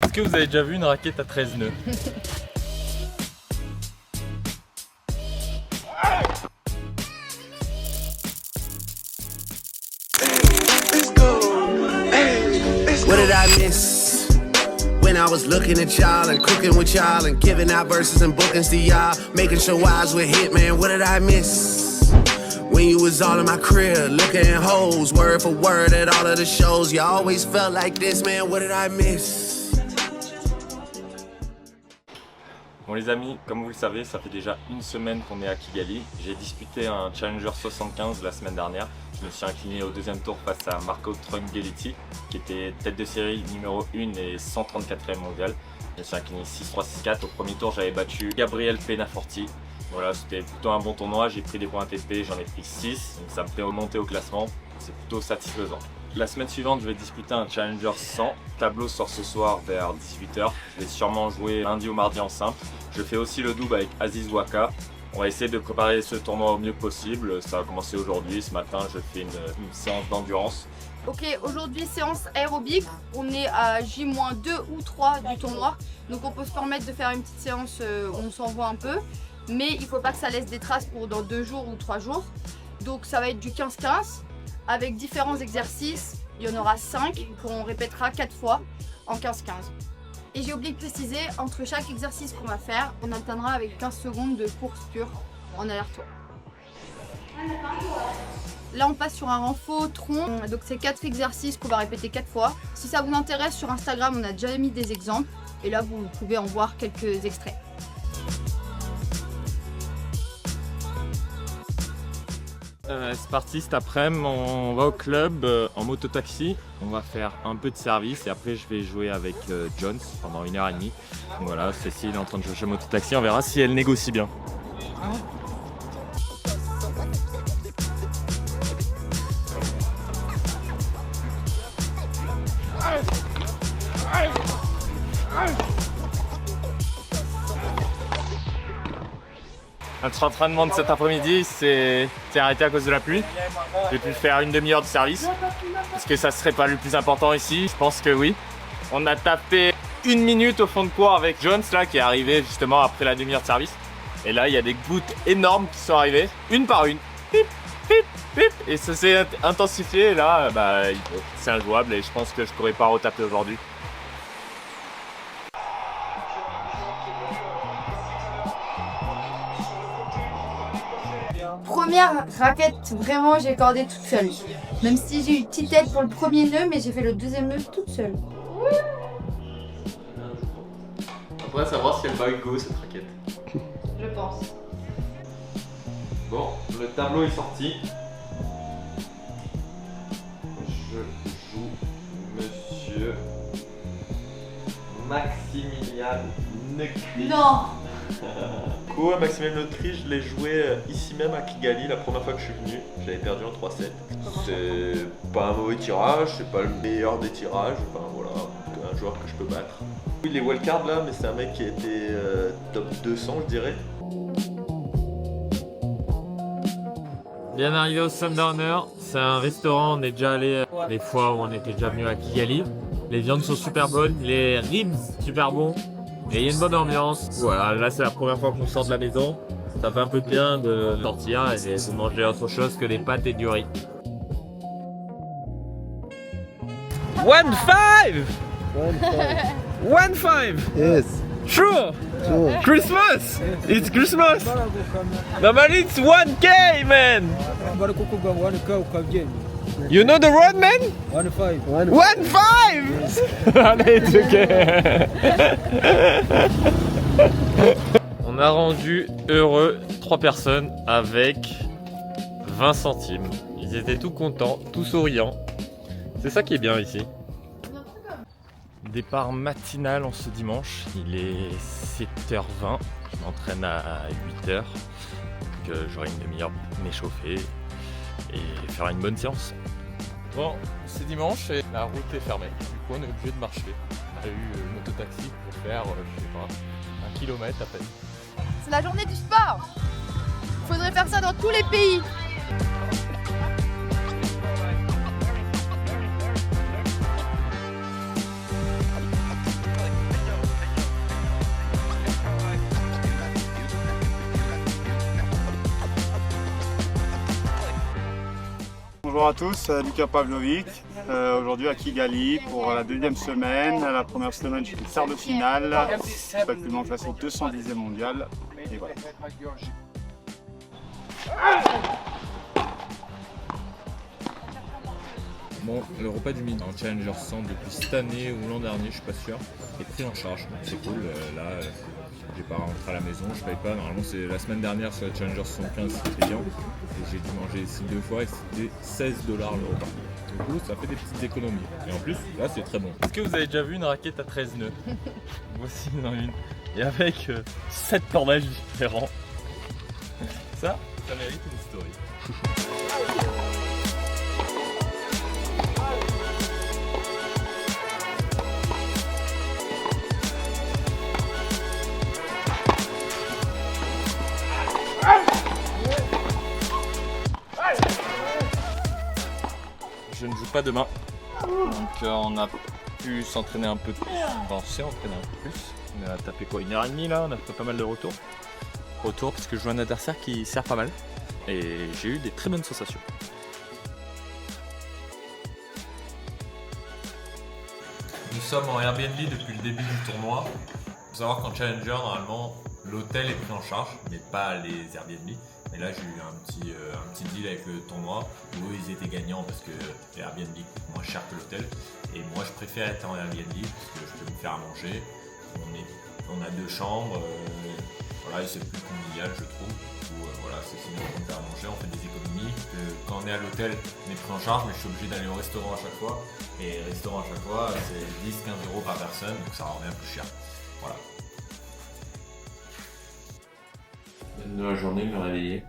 Est-ce que vous avez déjà vu une raquette à 13 nœuds? What did I miss when I was looking at y'all and cooking with y'all and giving out verses and bookings to y'all, making sure eyes were hit, man? What did I miss when you was all in my crib, looking at hoes, word for word at all of the shows? You always felt like this, man. What did I miss? Bon les amis, comme vous le savez, ça fait déjà une semaine qu'on est à Kigali. J'ai disputé un Challenger 75 la semaine dernière. Je me suis incliné au deuxième tour face à Marco Trungelliti, qui était tête de série numéro 1 et 134e mondial. Je me suis incliné 6-3-6-4. Au premier tour, j'avais battu Gabriel Penaforti. Voilà, c'était plutôt un bon tournoi. J'ai pris des points ATP, j'en ai pris 6. Donc ça me fait remonter au classement. C'est plutôt satisfaisant. La semaine suivante, je vais disputer un Challenger 100. Le tableau sort ce soir vers 18 h. Je vais sûrement jouer lundi ou mardi en simple. Je fais aussi le double avec Aziz Waka. On va essayer de préparer ce tournoi au mieux possible. Ça va commencer aujourd'hui. Ce matin, je fais une séance d'endurance. Ok, aujourd'hui séance aérobique. On est à J-2 ou 3 du tournoi. Donc on peut se permettre de faire une petite séance où on s'envoie un peu. Mais il ne faut pas que ça laisse des traces pour dans 2 jours ou 3 jours. Donc ça va être du 15-15 avec différents exercices. Il y en aura 5 qu'on répétera 4 fois en 15-15. Et j'ai oublié de préciser, entre chaque exercice qu'on va faire, on alternera avec 15 secondes de course pure en aller-retour. Là on passe sur un renfort tronc, donc c'est 4 exercices qu'on va répéter 4 fois. Si ça vous intéresse, sur Instagram on a déjà mis des exemples et là vous pouvez en voir quelques extraits. C'est parti, cet après-midi, on va au club en mototaxi. On va faire un peu de service et après je vais jouer avec Jones pendant 1h30. Donc voilà, Cécile est en train de chercher mototaxi, on verra si elle négocie bien. Notre entraînement de cet après-midi s'est arrêté à cause de la pluie. J'ai pu faire une demi-heure de service. Est-ce que ça serait pas le plus important ici? Je pense que oui. On a tapé 1 minute au fond de cours avec Jones là, qui est arrivé justement après la demi-heure de service. Et là il y a des gouttes énormes qui sont arrivées, une par une. Pip, pip, pip. Et ça s'est intensifié et là c'est injouable et je pense que je pourrais pas retaper aujourd'hui. Première raquette, vraiment j'ai accordé toute seule. Même si j'ai eu une petite aide pour le premier nœud, mais j'ai fait le deuxième nœud toute seule. Après, à savoir si elle va go cette raquette. Je pense. Bon, le tableau est sorti. Je joue Monsieur Maximilian Necri. Non. Maximilian Necri, je l'ai joué ici même à Kigali la première fois que je suis venu. J'avais perdu en 3-7. C'est pas un mauvais tirage, c'est pas le meilleur des tirages. Enfin voilà, un joueur que je peux battre. Il est wildcard là, mais c'est un mec qui a été top 200 je dirais. Bien arrivé au Sundowner, c'est un restaurant, on est déjà allé les fois où on était déjà venu à Kigali. Les viandes sont super bonnes, les ribs super bons. Et il y a une bonne ambiance. Voilà, là c'est la première fois qu'on sort de la maison. Ça fait un peu de bien de sortir et de manger autre chose que des pâtes et du riz. 1-5! 1-5! Yes. Sure! Sure. Christmas! It's Christmas! Normally it's 1K, man! You know the road, man? 1-5. 1-5! Allez, it's okay. On a rendu heureux 3 personnes avec 20 centimes. Ils étaient tout contents, tout souriants. C'est ça qui est bien ici. Départ matinal en ce dimanche. Il est 7h20. Je m'entraîne à 8h. Donc j'aurai une demi-heure pour m'échauffer et faire une bonne séance. Bon, c'est dimanche et la route est fermée. Du coup, on est obligé de marcher. On a eu le mototaxi pour faire, je sais pas, 1 kilomètre à peine. C'est la journée du sport. Faudrait faire ça dans tous les pays. Bonjour à tous, Lucas Pavlovic, aujourd'hui à Kigali pour la deuxième semaine. La première semaine, je suis quart de finale, je suis actuellement classé 210e mondial. Et voilà. Bon, le repas du midi en Challenger 100 depuis cette année ou l'an dernier, je suis pas sûr, est pris en charge, donc c'est cool. Là, j'ai pas rentré à la maison, je paye pas. Normalement, c'est la semaine dernière sur la Challenger 75, c'était payant. Et j'ai dû manger ici 2 fois et c'était 16$ le repas. Du coup, ça fait des petites économies. Et en plus, là, c'est très bon. Est-ce que vous avez déjà vu une raquette à 13 nœuds? Voici dans une. Et avec 7 cordages différents. Ça mérite une story. Je ne joue pas demain, donc on a pu s'entraîner un peu plus, enfin on s'est entraîné un peu plus, on a tapé quoi, 1h30 là, on a fait pas mal de retours parce que je joue un adversaire qui sert pas mal et j'ai eu des très bonnes sensations. Nous sommes en Airbnb depuis le début du tournoi. Il faut savoir qu'en Challenger, normalement, l'hôtel est pris en charge, mais pas les Airbnb. Mais là, j'ai eu un petit deal avec le tournoi où ils étaient gagnants parce que les Airbnb coûtent moins cher que l'hôtel. Et moi, je préfère être en Airbnb parce que je peux me faire à manger. On a 2 chambres, voilà, et c'est plus convivial, je trouve. Voilà, c'est sinon on peut faire à manger, on fait des économies. Quand on est à l'hôtel, on est pris en charge, mais je suis obligé d'aller au restaurant à chaque fois. Et le restaurant à chaque fois, c'est 10-15€ par personne, donc ça revient plus cher. Voilà. De la journée, me réveiller.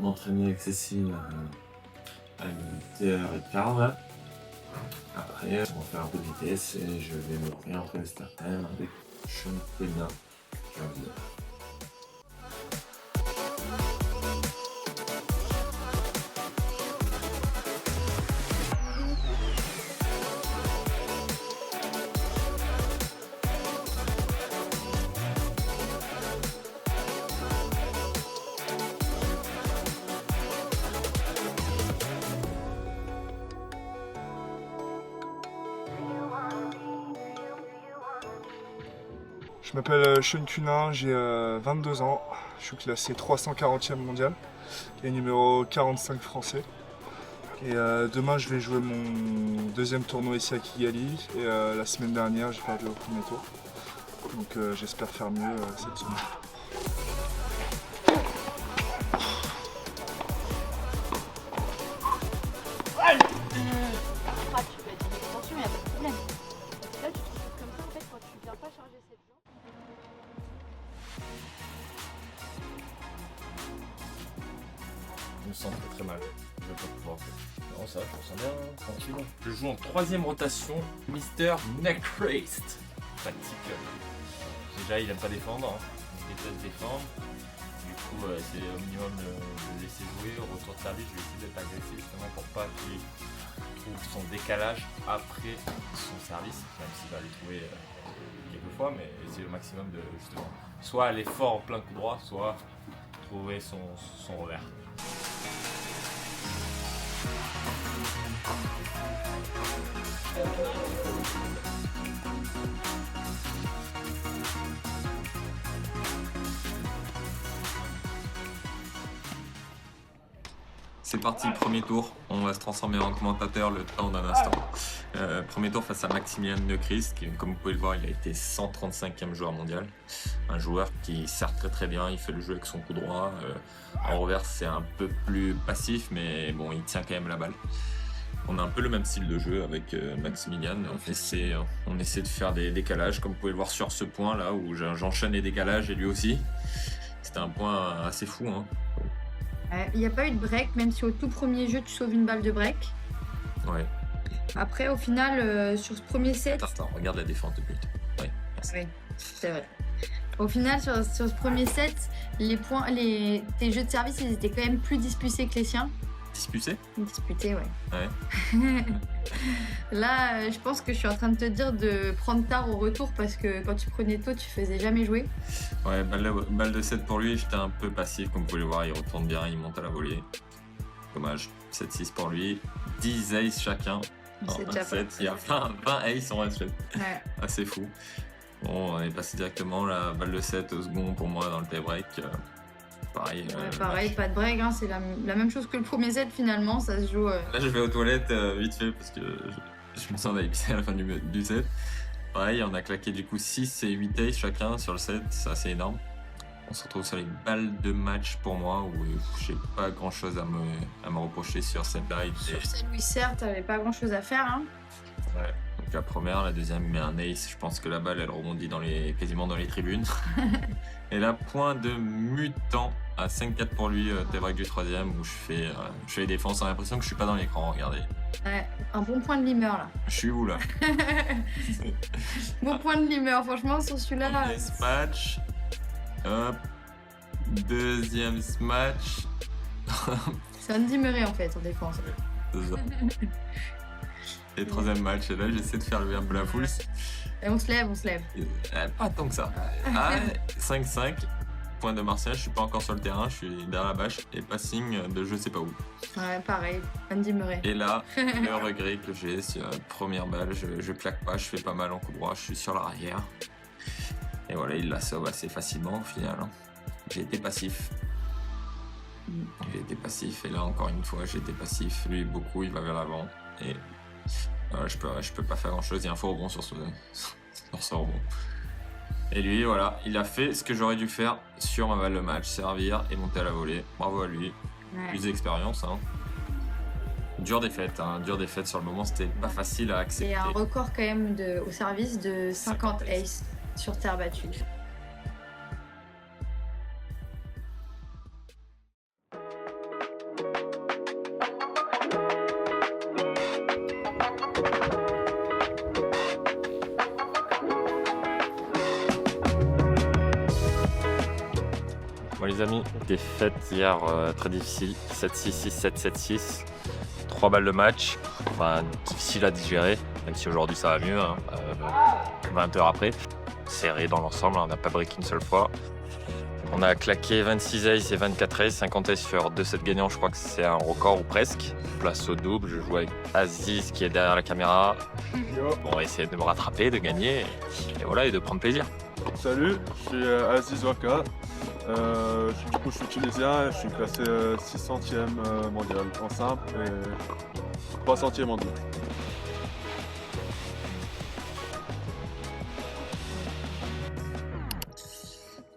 M'entraîner avec Cécile à 8h15. Après, on va faire un peu de vitesse et je vais me réentrer le starter avec Sean Pena. Je m'appelle Sean Cunin, j'ai 22 ans, je suis classé 340e mondial et numéro 45 français. Et demain je vais jouer mon deuxième tournoi ici à Kigali et la semaine dernière j'ai perdu au premier tour. Donc j'espère faire mieux cette semaine. Tu peux être une extension, il n'y a pas de problème. Là, tu te retrouves comme ça en fait quand tu viens pas charger cette jambe. Je me sens très mal. Je vais pas pouvoir. Non, ça, je me sens bien, tranquille. Je joue en 3e rotation, Mr. Neckrist. Pratique. Déjà, il aime pas défendre, hein. Il déteste défendre. Du coup, c'est au minimum de laisser jouer. Au retour de service, je vais essayer d'être agressif justement pour pas qu'il trouve son décalage après son service, même s'il va les trouver quelques fois, mais essayer au maximum de justement soit aller fort en plein coup droit, soit trouver son revers. C'est parti, premier tour. On va se transformer en commentateur le temps d'un instant. Premier tour face à Maximilian Neckrist, qui, comme vous pouvez le voir, il a été 135e joueur mondial. Un joueur qui sert très bien, il fait le jeu avec son coup droit. En revers, c'est un peu plus passif, mais bon, il tient quand même la balle. On a un peu le même style de jeu avec Maximilian. On essaie de faire des décalages, comme vous pouvez le voir sur ce point là où j'enchaîne les décalages et lui aussi. C'était un point assez fou, hein. Il n'y a pas eu de break, même si au tout premier jeu tu sauves une balle de break. Ouais. Après, au final, sur ce premier set. Attends, regarde la défense de but. Ouais, merci. Oui, c'est vrai. Au final, sur ce premier set, tes jeux de service ils étaient quand même plus disputés que les siens. Disputé? Disputé, ouais. Ouais. Là, je pense que je suis en train de te dire de prendre tard au retour parce que quand tu prenais tôt, tu faisais jamais jouer. Ouais, balle de 7 pour lui, j'étais un peu passif, comme vous pouvez le voir, il retourne bien, il monte à la volée. Dommage, 7-6 pour lui, 10 aces chacun. C'est Non, déjà 7, il y a 20 aces en 1 set. Ouais. Assez fou. Bon, on est passé directement la balle de 7 au second pour moi dans le tie-break. Pareil. Pareil, pas de break, hein, c'est la même chose que le premier set finalement, ça se joue. Là, je vais aux toilettes vite fait parce que je me sens d'aller pisser à la fin du set. Pareil, on a claqué du coup 6 et 8 aces chacun sur le set, c'est assez énorme. On se retrouve sur les balles de match pour moi où j'ai pas grand chose à me reprocher sur cette live. Sur celle où il sert, t'avais pas grand chose à faire. Hein. Ouais. Donc la première, la deuxième met un ace, je pense que la balle elle rebondit quasiment dans les tribunes. Et là, point de mutant à 5-4 pour lui, tie-break du troisième où je fais les défenses, on a l'impression que je suis pas dans l'écran, regardez. Ouais, un bon point de limmer là. Je suis où là? Bon point de limmer, franchement, sur celui-là. Premier match. Hop. Deuxième match. C'est Andy Murray en fait en défense. Et troisième match, et là j'essaie de faire lever un peu la foule. Et on se lève. Pas tant que ça. Ah, 5-5. Point de Martial, je suis pas encore sur le terrain, je suis derrière la bâche et passing de je sais pas où. Ouais, pareil, Andy Murray. Et là, le regret que j'ai sur la première balle, je claque pas, je fais pas mal en coup droit, je suis sur l'arrière. Et voilà, il la sauve assez facilement au final. J'ai été passif. Et là encore une fois j'ai été passif. Lui beaucoup, il va vers l'avant. Et je peux pas faire grand chose, il y a un faux rebond sur ce rebond. Et lui voilà, il a fait ce que j'aurais dû faire sur ma balle de match, servir et monter à la volée. Bravo à lui, plus d'expérience. Hein. Dure défaite sur le moment, c'était pas facile à accepter. Et un record quand même au service de 50 aces sur terre battue. Bon les amis, défaite hier très difficile, 7-6, 6-7, 7-6, 3 balles de match, enfin difficile à digérer, même si aujourd'hui ça va mieux, hein, 20 heures après. Serré dans l'ensemble, on n'a pas break une seule fois. On a claqué 26 aces et 24 aces, 50 aces sur 2 sets gagnants, je crois que c'est un record ou presque. Place au double, je joue avec Aziz qui est derrière la caméra. Bon, on va essayer de me rattraper, de gagner, et voilà, et de prendre plaisir. Salut, je suis Aziz Waka. Je suis tunisien, je suis classé 600e mondial en simple et 300e en double.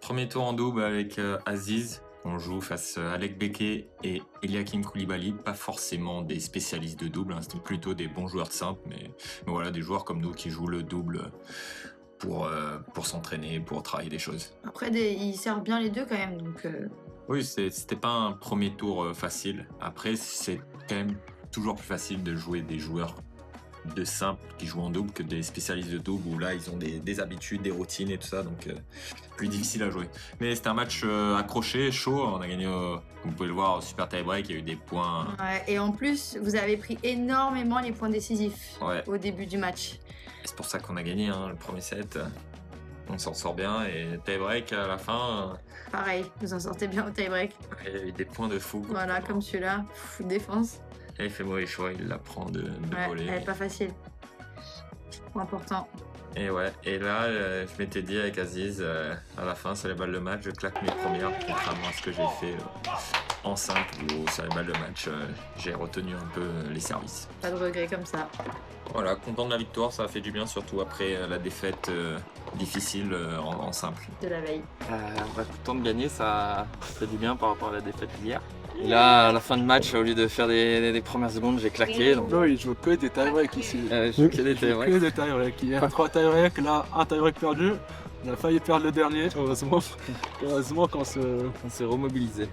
Premier tour en double avec Aziz. On joue face à Alec Beke et Eliakim Koulibaly, pas forcément des spécialistes de double, hein, c'était plutôt des bons joueurs de simple, mais voilà, des joueurs comme nous qui jouent le double pour s'entraîner, pour travailler des choses. Après, ils servent bien les deux quand même, donc... Oui, c'était pas un premier tour facile. Après, c'est quand même toujours plus facile de jouer des joueurs de simple qui jouent en double que des spécialistes de double où là ils ont des habitudes, des routines et tout ça, donc plus difficile à jouer. Mais c'était un match accroché, chaud, on a gagné, comme vous pouvez le voir, au super tie-break, il y a eu des points. Ouais, et en plus, vous avez pris énormément les points décisifs au début du match. C'est pour ça qu'on a gagné hein, le premier set. On s'en sort bien et tie-break à la fin. Pareil, vous en sortez bien au tie-break. Il y a eu des points de fou. Voilà, comme celui-là, fou de défense. Et il fait mauvais choix, il la prend de voler. Elle est pas facile. Important. Et ouais, et là, je m'étais dit avec Aziz, à la fin, sur les balles de match, je claque mes premières, contrairement à ce que j'ai fait en simple, où sur les balles de match, j'ai retenu un peu les services. Pas de regret comme ça. Voilà, content de la victoire, ça a fait du bien, surtout après la défaite difficile en simple. De la veille. Content de gagner, ça fait du bien par rapport à la défaite d'hier. Et là, à la fin de match, au lieu de faire des premières secondes, j'ai claqué. Donc... Non, il joue que des tie-breaks ici. Je joue que des tie-breaks. Que des tie-breaks. Il y a 3 tie-breaks, là, un tie-break perdu. On a failli perdre le dernier, heureusement qu'on s'est remobilisé.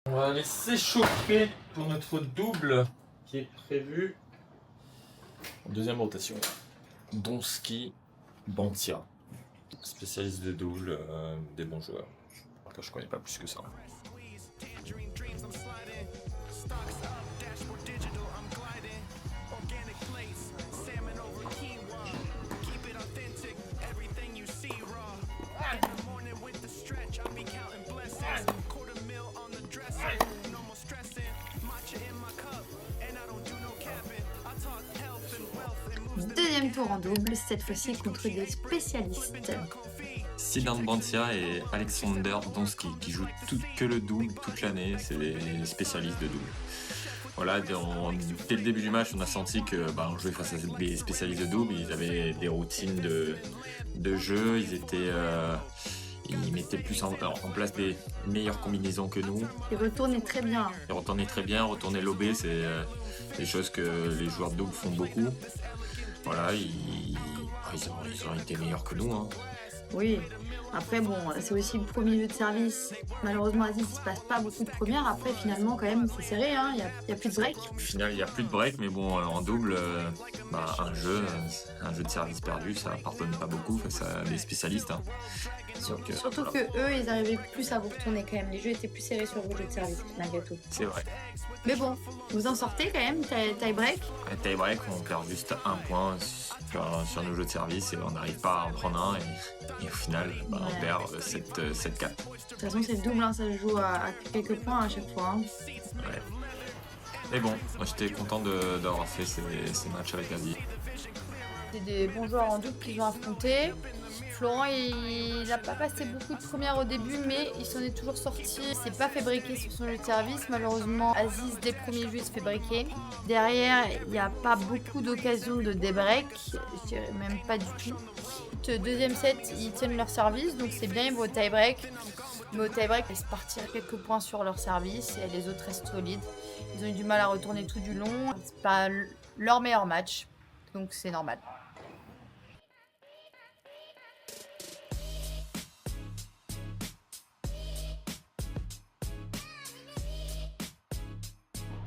On va aller s'échauffer pour notre double qui est prévu en deuxième rotation. Donski, Bantia. Spécialiste de double, des bons joueurs. Après, je connais pas plus que ça. Deuxième tour en double, cette fois-ci contre des spécialistes. Sidan Bantia et Alexander Donski qui jouent que le double toute l'année, c'est des spécialistes de double. Voilà, dès le début du match, on a senti que on jouait face à des spécialistes de double, ils avaient des routines de jeu, ils mettaient plus en place des meilleures combinaisons que nous. Ils retournaient très bien. Retourner lobé, c'est des choses que les joueurs de double font beaucoup. Voilà, ils ont été meilleurs que nous. Hein. Oui, après bon, c'est aussi le premier jeu de service. Malheureusement, Aziz, il se passe pas beaucoup de premières. Après, finalement, quand même, c'est serré, hein. Il y a plus de break. Au final, il n'y a plus de break, mais bon, en double, un jeu de service perdu, ça pardonne pas beaucoup face à des spécialistes. Hein. Surtout que eux, ils arrivaient plus à vous retourner quand même. Les jeux étaient plus serrés sur vos jeux de service, malgré tout. C'est vrai. Mais bon, vous en sortez quand même, tie break. Tie break, on perd juste un point sur nos jeux de service et on n'arrive pas à en prendre un et au final, on perd 7-4. De toute façon, c'est le double, hein, ça se joue à quelques points à chaque fois. Hein. Ouais. Mais bon, moi j'étais content d'avoir fait ces matchs avec Aziz. C'est des bons joueurs en double qu'ils ont affrontés. Florent, il n'a pas passé beaucoup de premières au début, mais il s'en est toujours sorti. Il s'est pas fait breaker sur son jeu de service. Malheureusement, Aziz, dès le premier jeu, il se fait breaker. Derrière, il n'y a pas beaucoup d'occasions de débreak. Je dirais même pas du tout. Deuxième set, ils tiennent leur service, donc c'est bien, ils vont au tie-break. Mais au tie-break, ils se partirent quelques points sur leur service et les autres restent solides. Ils ont eu du mal à retourner tout du long. C'est pas leur meilleur match, donc c'est normal.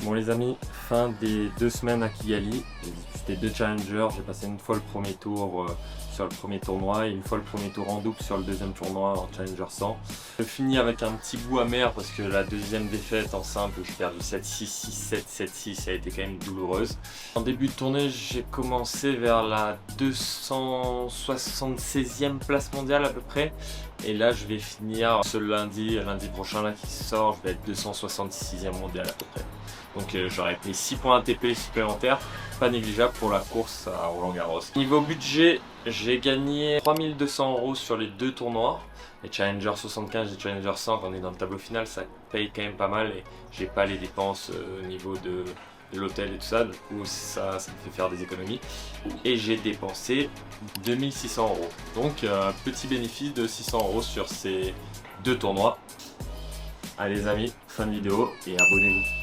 Bon les amis, fin des 2 semaines à Kigali, j'ai disputé 2 challengers, j'ai passé une fois le premier tour sur le premier tournoi et une fois le premier tour en double sur le deuxième tournoi en Challenger 100. Je finis avec un petit goût amer parce que la deuxième défaite en simple où j'ai perdu 7-6, 6-7, 7-6, a été quand même douloureuse. En début de tournée, j'ai commencé vers la 276e place mondiale à peu près. Et là, je vais finir ce lundi prochain là qui sort, je vais être 266e mondial à peu près. Donc j'aurais pris 6 points ATP supplémentaires, pas négligeable pour la course à Roland Garros. Niveau budget, j'ai gagné 3200 € sur les 2 tournois. Les Challenger 75 et Challenger 100, quand on est dans le tableau final, ça paye quand même pas mal et j'ai pas les dépenses au niveau de l'hôtel et tout ça, du coup ça me fait faire des économies. Et j'ai dépensé 2600 €. Donc petit bénéfice de 600 € sur ces 2 tournois. Allez les amis, fin de vidéo et abonnez-vous.